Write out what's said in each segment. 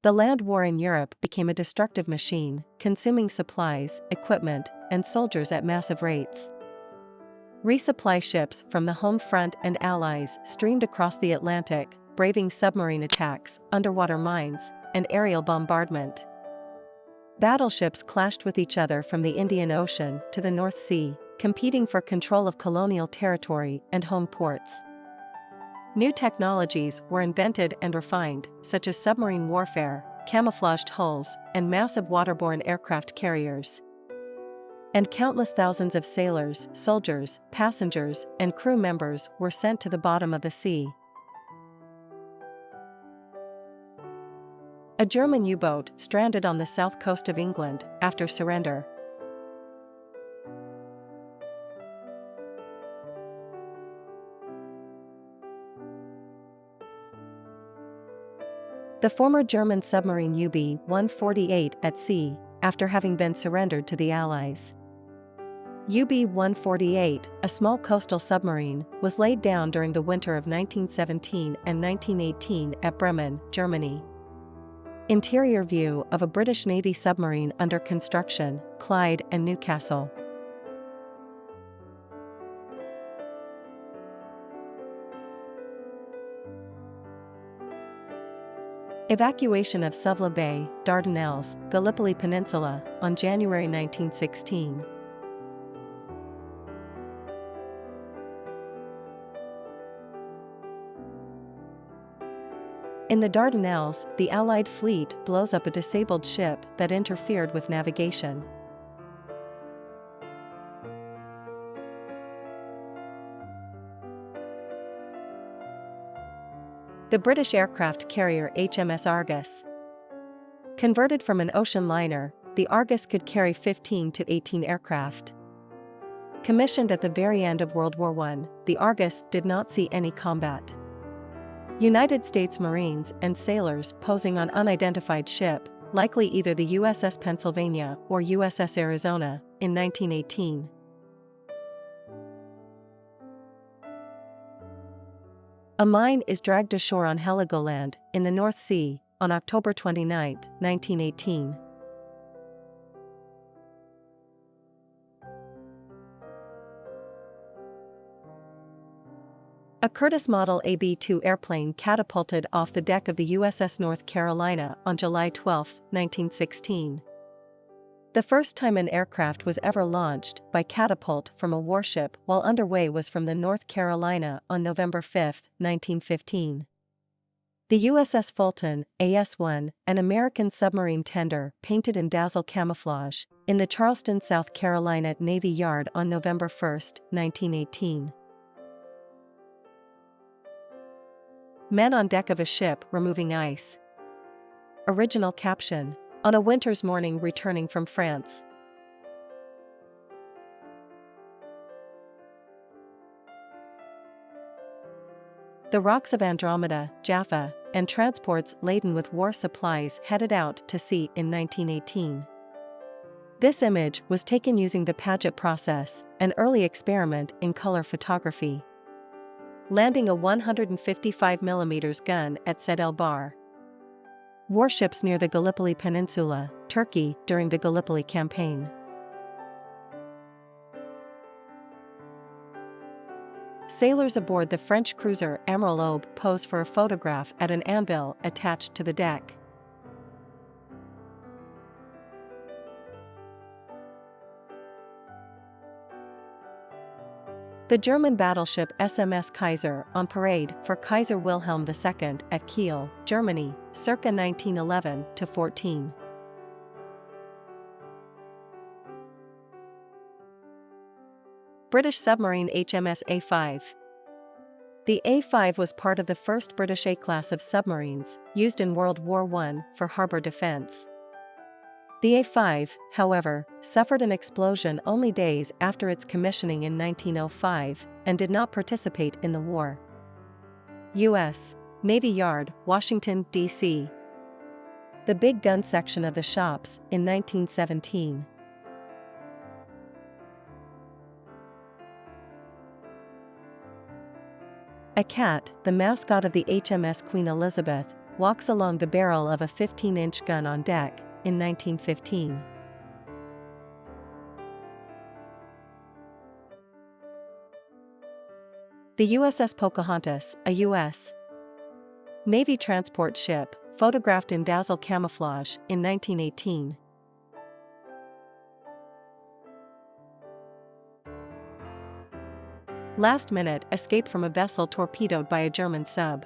The land war in Europe became a destructive machine, consuming supplies, equipment, and soldiers at massive rates. Resupply ships from the home front and allies streamed across the Atlantic, braving submarine attacks, underwater mines, and aerial bombardment. Battleships clashed with each other from the Indian Ocean to the North Sea, competing for control of colonial territory and home ports. New technologies were invented and refined, such as submarine warfare, camouflaged hulls, and massive waterborne aircraft carriers. And countless thousands of sailors, soldiers, passengers, and crew members were sent to the bottom of the sea. A German U-boat stranded on the south coast of England after surrender. The former German submarine UB-148 at sea, after having been surrendered to the Allies. UB-148, a small coastal submarine, was laid down during the winter of 1917 and 1918 at Bremen, Germany. Interior view of a British Navy submarine under construction, Clyde and Newcastle. Evacuation of Suvla Bay, Dardanelles, Gallipoli Peninsula, on January 1916. In the Dardanelles, the Allied fleet blows up a disabled ship that interfered with navigation. The British aircraft carrier HMS Argus. Converted from an ocean liner, the Argus could carry 15 to 18 aircraft. Commissioned at the very end of World War I, the Argus did not see any combat. United States Marines and sailors posing on unidentified ship, likely either the USS Pennsylvania or USS Arizona, in 1918. A mine is dragged ashore on Heligoland, in the North Sea, on October 29, 1918. A Curtiss Model AB-2 airplane catapulted off the deck of the USS North Carolina on July 12, 1916. The first time an aircraft was ever launched by catapult from a warship while underway was from the North Carolina on November 5, 1915. The USS Fulton, AS-1, an American submarine tender painted in dazzle camouflage, in the Charleston, South Carolina Navy Yard on November 1, 1918. Men on deck of a ship removing ice. Original caption: on a winter's morning returning from France. The rocks of Andromeda, Jaffa, and transports laden with war supplies headed out to sea in 1918. This image was taken using the Paget process, an early experiment in color photography. Landing a 155mm gun at Sed El Bar. Warships near the Gallipoli Peninsula, Turkey, during the Gallipoli campaign. Sailors aboard the French cruiser Amiral Aube pose for a photograph at an anvil attached to the deck. The German battleship SMS Kaiser on parade for Kaiser Wilhelm II at Kiel, Germany, circa 1911-14. British submarine HMS A5. The A5 was part of the first British A-class of submarines, used in World War I for harbour defence. The A5, however, suffered an explosion only days after its commissioning in 1905, and did not participate in the war. U.S. Navy Yard, Washington, D.C. The big gun section of the shops, in 1917. A cat, the mascot of the HMS Queen Elizabeth, walks along the barrel of a 15-inch gun on deck, in 1915. The USS Pocahontas, a U.S. Navy transport ship, photographed in dazzle camouflage, in 1918. Last minute escape from a vessel torpedoed by a German sub.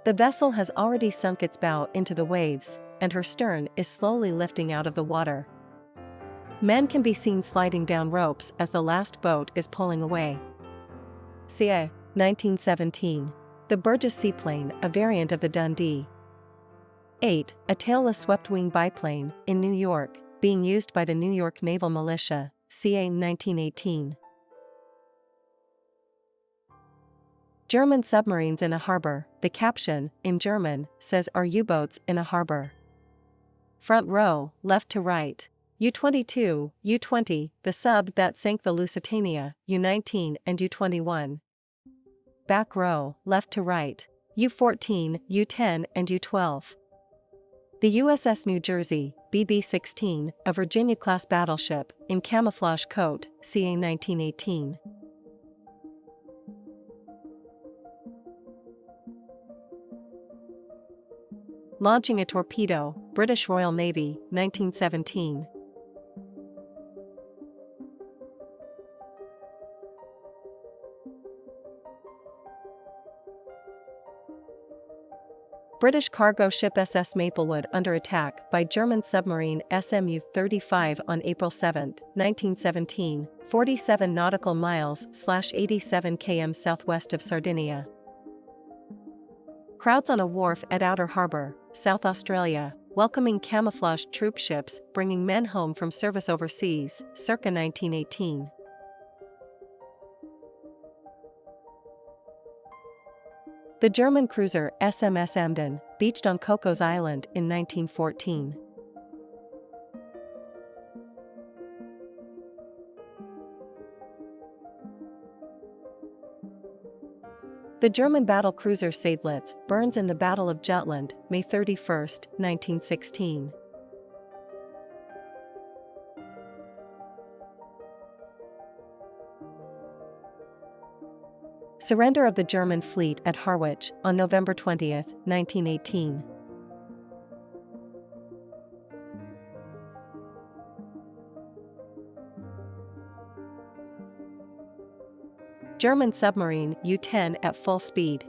The vessel has already sunk its bow into the waves, and her stern is slowly lifting out of the water. Men can be seen sliding down ropes as the last boat is pulling away. ca. 1917. The Burgess seaplane, a variant of the Dundee. 8. A tailless swept-wing biplane, in New York, being used by the New York Naval Militia, ca. 1918. German submarines in a harbor. The caption, in German, says "Are U-boats in a harbor?" Front row, left to right. U-22, U-20, the sub that sank the Lusitania, U-19 and U-21. Back row, left to right. U-14, U-10 and U-12. The USS New Jersey, BB-16, a Virginia-class battleship, in camouflage coat, ca. 1918. Launching a torpedo, British Royal Navy, 1917. British cargo ship SS Maplewood under attack by German submarine SMU-35 on April 7, 1917, 47 nautical miles (87 km) southwest of Sardinia. Crowds on a wharf at Outer Harbour, South Australia, welcoming camouflaged troop ships bringing men home from service overseas, circa 1918. The German cruiser SMS Emden, beached on Cocos Island in 1914. The German battlecruiser Seydlitz burns in the Battle of Jutland, May 31, 1916. Surrender of the German fleet at Harwich, on November 20, 1918. German submarine U-10 at full speed,